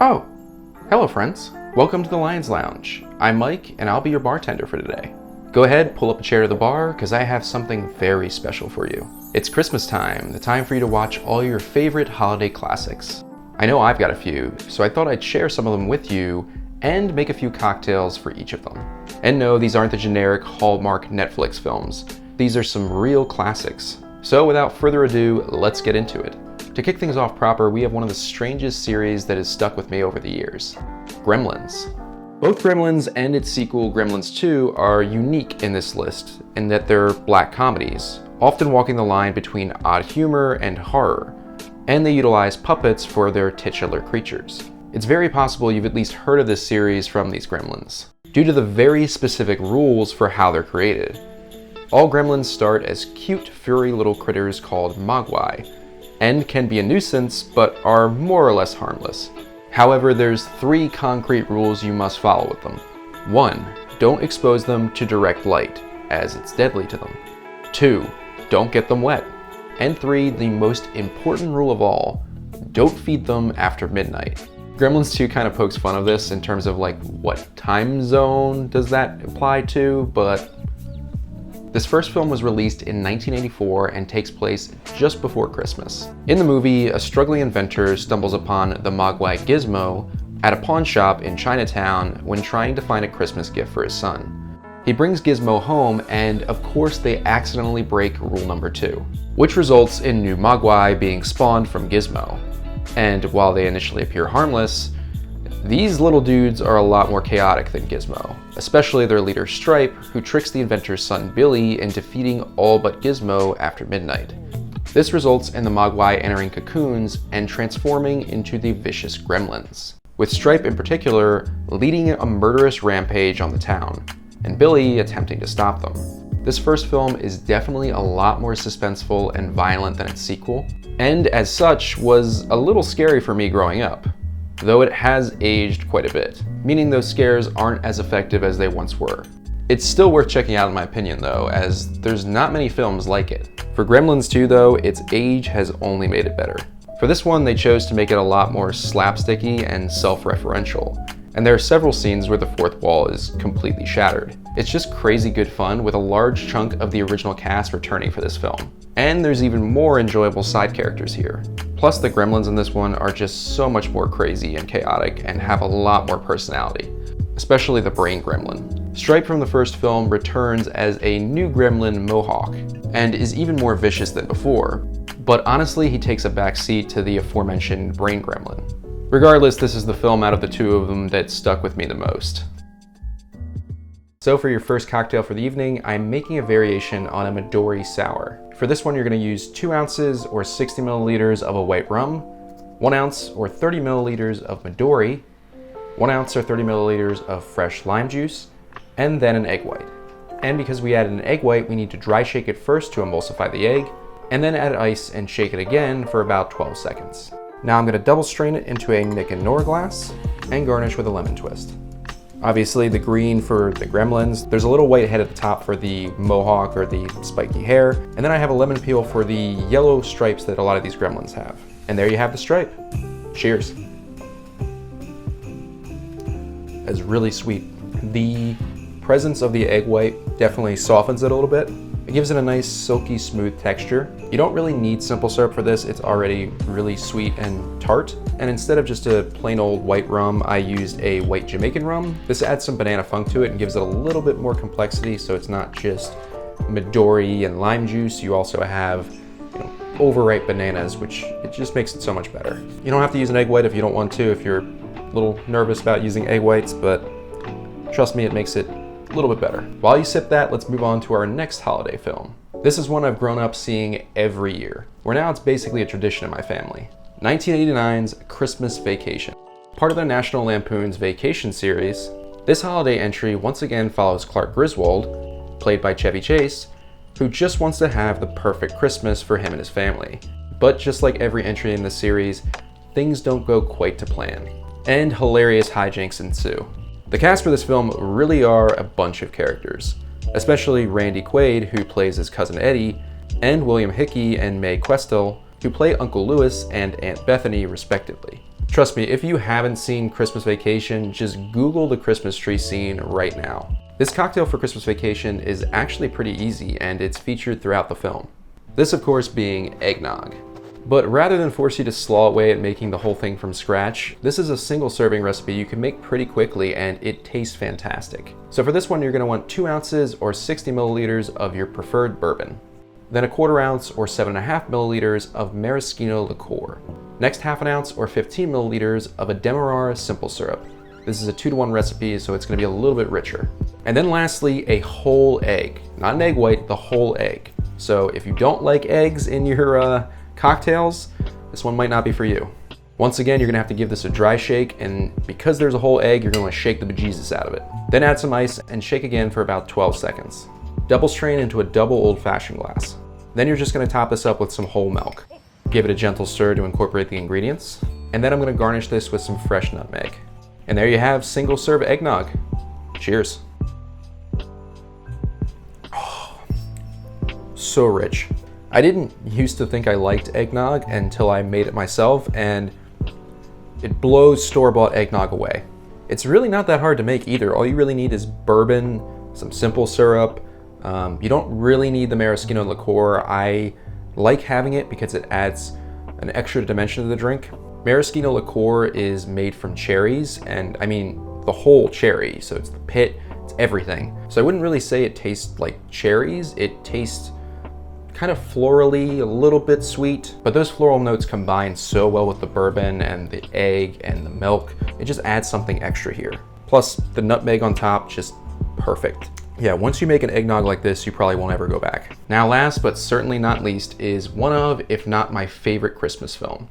Oh, hello friends. Welcome to the Lions Lounge. I'm Mike, and I'll be your bartender for today. Go ahead, pull up a chair to the bar, because I have something very special for you. It's Christmas time, the time for you to watch all your favorite holiday classics. I know I've got a few, so I thought I'd share some of them with you and make a few cocktails for each of them. And no, these aren't the generic Hallmark Netflix films. These are some real classics. So without further ado, let's get into it. To kick things off proper, we have one of the strangest series that has stuck with me over the years. Gremlins. Both Gremlins and its sequel, Gremlins 2, are unique in this list in that they're black comedies, often walking the line between odd humor and horror, and they utilize puppets for their titular creatures. It's very possible you've at least heard of this series from these Gremlins, due to the very specific rules for how they're created. All Gremlins start as cute, furry little critters called mogwai, and can be a nuisance, but are more or less harmless. However, there's 3 concrete rules you must follow with them. 1. Don't expose them to direct light, as it's deadly to them. 2. Don't get them wet. And 3, the most important rule of all, don't feed them after midnight. Gremlins 2 kind of pokes fun of this in terms of like, what time zone does that apply to, but this first film was released in 1984 and takes place just before Christmas. In the movie, a struggling inventor stumbles upon the mogwai Gizmo at a pawn shop in Chinatown when trying to find a Christmas gift for his son. He brings Gizmo home, and of course they accidentally break rule number 2, which results in new mogwai being spawned from Gizmo. And while they initially appear harmless, these little dudes are a lot more chaotic than Gizmo, especially their leader Stripe, who tricks the inventor's son Billy into feeding all but Gizmo after midnight. This results in the mogwai entering cocoons and transforming into the vicious Gremlins, with Stripe in particular leading a murderous rampage on the town, and Billy attempting to stop them. This first film is definitely a lot more suspenseful and violent than its sequel, and as such was a little scary for me growing up, though it has aged quite a bit, meaning those scares aren't as effective as they once were. It's still worth checking out in my opinion though, as there's not many films like it. For Gremlins 2 though, its age has only made it better. For this one, they chose to make it a lot more slapsticky and self-referential, and there are several scenes where the fourth wall is completely shattered. It's just crazy good fun with a large chunk of the original cast returning for this film. And there's even more enjoyable side characters here. Plus the Gremlins in this one are just so much more crazy and chaotic and have a lot more personality, especially the brain gremlin. Stripe from the first film returns as a new gremlin Mohawk and is even more vicious than before, but honestly he takes a back seat to the aforementioned brain gremlin. Regardless, this is the film out of the 2 of them that stuck with me the most. So for your first cocktail for the evening, I'm making a variation on a Midori sour. For this one, you're going to use 2 ounces or 60 milliliters of a white rum, 1 ounce or 30 milliliters of Midori, 1 ounce or 30 milliliters of fresh lime juice, and then an egg white. And because we added an egg white, we need to dry shake it first to emulsify the egg, and then add ice and shake it again for about 12 seconds. Now I'm going to double strain it into a Nick Nora glass and garnish with a lemon twist. Obviously the green for the Gremlins, there's a little white head at the top for the mohawk or the spiky hair, and then I have a lemon peel for the yellow stripes that a lot of these Gremlins have. And there you have the stripe. Cheers. That's really sweet. The presence of the egg white definitely softens it a little bit. It gives it a nice silky smooth texture. You don't really need simple syrup for this, it's already really sweet and tart. And instead of just a plain old white rum, I used a white Jamaican rum. This adds some banana funk to it and gives it a little bit more complexity, so it's not just Midori and lime juice. You also have overripe bananas, which it just makes it so much better. You don't have to use an egg white if you don't want to, if you're a little nervous about using egg whites, but trust me, it makes it a little bit better. While you sip that, let's move on to our next holiday film. This is one I've grown up seeing every year, where now it's basically a tradition in my family. 1989's Christmas Vacation. Part of the National Lampoon's Vacation series, this holiday entry once again follows Clark Griswold, played by Chevy Chase, who just wants to have the perfect Christmas for him and his family. But just like every entry in this series, things don't go quite to plan, and hilarious hijinks ensue. The cast for this film really are a bunch of characters, especially Randy Quaid, who plays his cousin Eddie, and William Hickey and Mae Questel, who play Uncle Lewis and Aunt Bethany respectively. Trust me, if you haven't seen Christmas Vacation, just Google the Christmas tree scene right now. This cocktail for Christmas Vacation is actually pretty easy, and it's featured throughout the film. This, of course, being eggnog. But rather than force you to slaw away at making the whole thing from scratch, this is a single serving recipe you can make pretty quickly and it tastes fantastic. So for this one, you're gonna want 2 ounces or 60 milliliters of your preferred bourbon. Then a 1/4 ounce or 7.5 milliliters of Maraschino Liqueur. Next, 1/2 ounce or 15 milliliters of a Demerara simple syrup. This is a 2-to-1 recipe, so it's gonna be a little bit richer. And then lastly, a whole egg. Not an egg white, the whole egg. So if you don't like eggs in your cocktails, this one might not be for you. Once again, you're gonna have to give this a dry shake, and because there's a whole egg, you're gonna wanna shake the bejesus out of it. Then add some ice and shake again for about 12 seconds. Double strain into a double old-fashioned glass. Then you're just gonna top this up with some whole milk. Give it a gentle stir to incorporate the ingredients. And then I'm gonna garnish this with some fresh nutmeg. And there you have single serve eggnog. Cheers. Oh, so rich. I didn't used to think I liked eggnog until I made it myself, and it blows store-bought eggnog away. It's really not that hard to make either. All you really need is bourbon, some simple syrup. You don't really need the maraschino liqueur. I like having it because it adds an extra dimension to the drink. Maraschino liqueur is made from cherries, and I mean the whole cherry, so it's the pit, it's everything. So I wouldn't really say it tastes like cherries. It tastes kind of florally, a little bit sweet, but those floral notes combine so well with the bourbon and the egg and the milk. It just adds something extra here. Plus the nutmeg on top, just perfect. Yeah, once you make an eggnog like this, you probably won't ever go back. Now last but certainly not least is one of, if not my favorite Christmas film,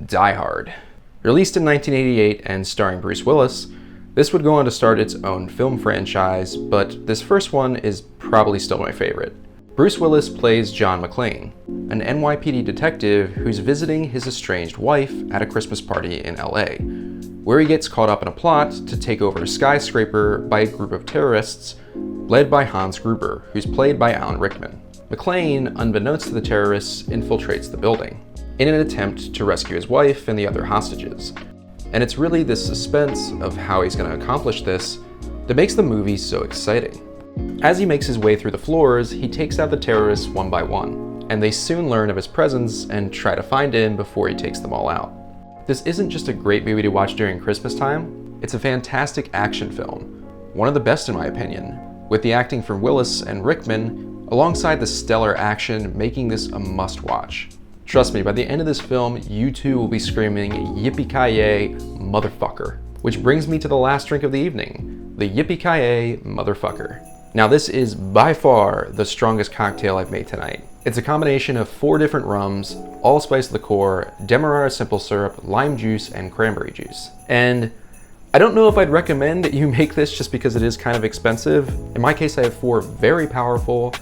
Die Hard. Released in 1988 and starring Bruce Willis, this would go on to start its own film franchise, but this first one is probably still my favorite. Bruce Willis plays John McClane, an NYPD detective who's visiting his estranged wife at a Christmas party in LA, where he gets caught up in a plot to take over a skyscraper by a group of terrorists led by Hans Gruber, who's played by Alan Rickman. McClane, unbeknownst to the terrorists, infiltrates the building in an attempt to rescue his wife and the other hostages. And it's really this suspense of how he's going to accomplish this that makes the movie so exciting. As he makes his way through the floors, he takes out the terrorists one by one, and they soon learn of his presence and try to find him before he takes them all out. This isn't just a great movie to watch during Christmas time, it's a fantastic action film, one of the best in my opinion, with the acting from Willis and Rickman alongside the stellar action making this a must-watch. Trust me, by the end of this film, you too will be screaming, "Yippee-Ki-Yay, motherfucker." Which brings me to the last drink of the evening, the Yippee-Ki-Yay, motherfucker. Now this is by far the strongest cocktail I've made tonight. It's a combination of 4 different rums, allspice liqueur, Demerara simple syrup, lime juice, and cranberry juice. And I don't know if I'd recommend that you make this just because it is kind of expensive. In my case, I have 4 very powerful,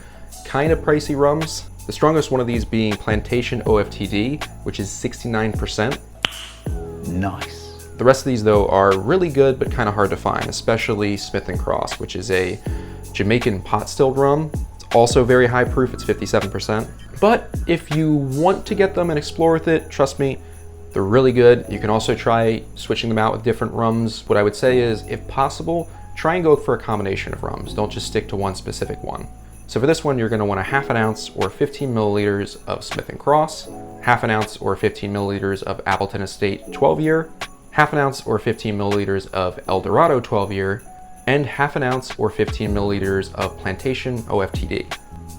kind of pricey rums. The strongest one of these being Plantation OFTD, which is 69%. Nice. The rest of these though are really good, but kind of hard to find, especially Smith Cross, which is a Jamaican pot stilled rum. It's also very high proof, it's 57%. But if you want to get them and explore with it, trust me, they're really good. You can also try switching them out with different rums. What I would say is, if possible, try and go for a combination of rums. Don't just stick to one specific one. So for this one, you're gonna want a 1/2 ounce or 15 milliliters of Smith Cross, 1/2 ounce or 15 milliliters of Appleton Estate 12-year, 1/2 ounce or 15 milliliters of El Dorado 12-year, and 1/2 ounce or 15 milliliters of Plantation OFTD.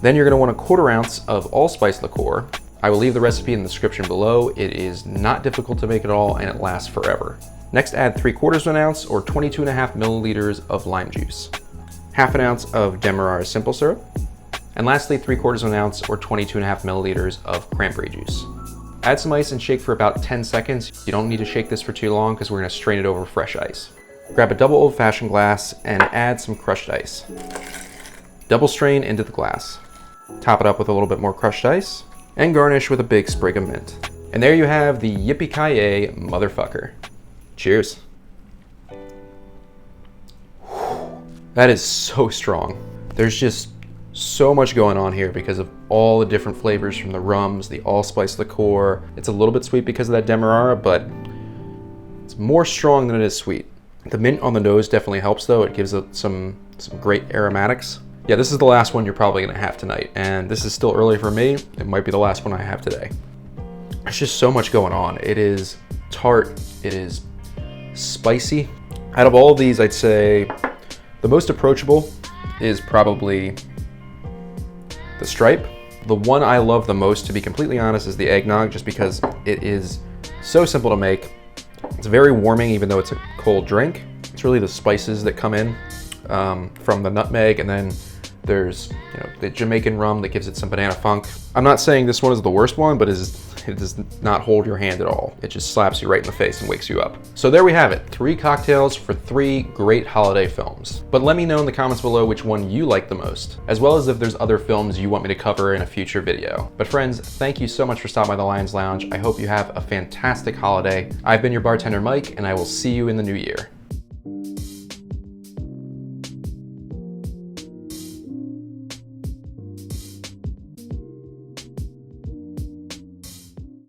Then you're gonna want a 1/4 ounce of allspice liqueur. I will leave the recipe in the description below. It is not difficult to make at all and it lasts forever. Next, add 3/4 ounce or 22.5 milliliters of lime juice, 1/2 ounce of Demerara simple syrup, and lastly 3/4 ounce or 22.5 milliliters of cranberry juice. Add some ice and shake for about 10 seconds. You don't need to shake this for too long because we're gonna strain it over fresh ice. Grab a double old-fashioned glass and add some crushed ice. Double strain into the glass. Top it up with a little bit more crushed ice and garnish with a big sprig of mint. And there you have the Yippee-Ki-Yay motherfucker. Cheers. That is so strong. There's just so much going on here because of all the different flavors from the rums, the allspice liqueur. It's a little bit sweet because of that Demerara, but It's more strong than it is sweet. The mint on the nose definitely helps though. It gives it some great aromatics. Yeah, this is the last one you're probably gonna have tonight, and this is still early for me. It might be the last one I have today. There's just so much going on. It is tart, it is spicy. Out of all of these, I'd say the most approachable is probably the Stripe. The one I love the most, to be completely honest, is the eggnog, just because it is so simple to make. It's very warming, even though it's a cold drink. It's really the spices that come in from the nutmeg, and then there's the Jamaican rum that gives it some banana funk. I'm not saying this one is the worst one, but it does not hold your hand at all. It just slaps you right in the face and wakes you up. So there we have it, 3 cocktails for 3 great holiday films. But let me know in the comments below which one you like the most, as well as if there's other films you want me to cover in a future video. But friends, thank you so much for stopping by the Lions Lounge. I hope you have a fantastic holiday. I've been your bartender, Mike, and I will see you in the new year.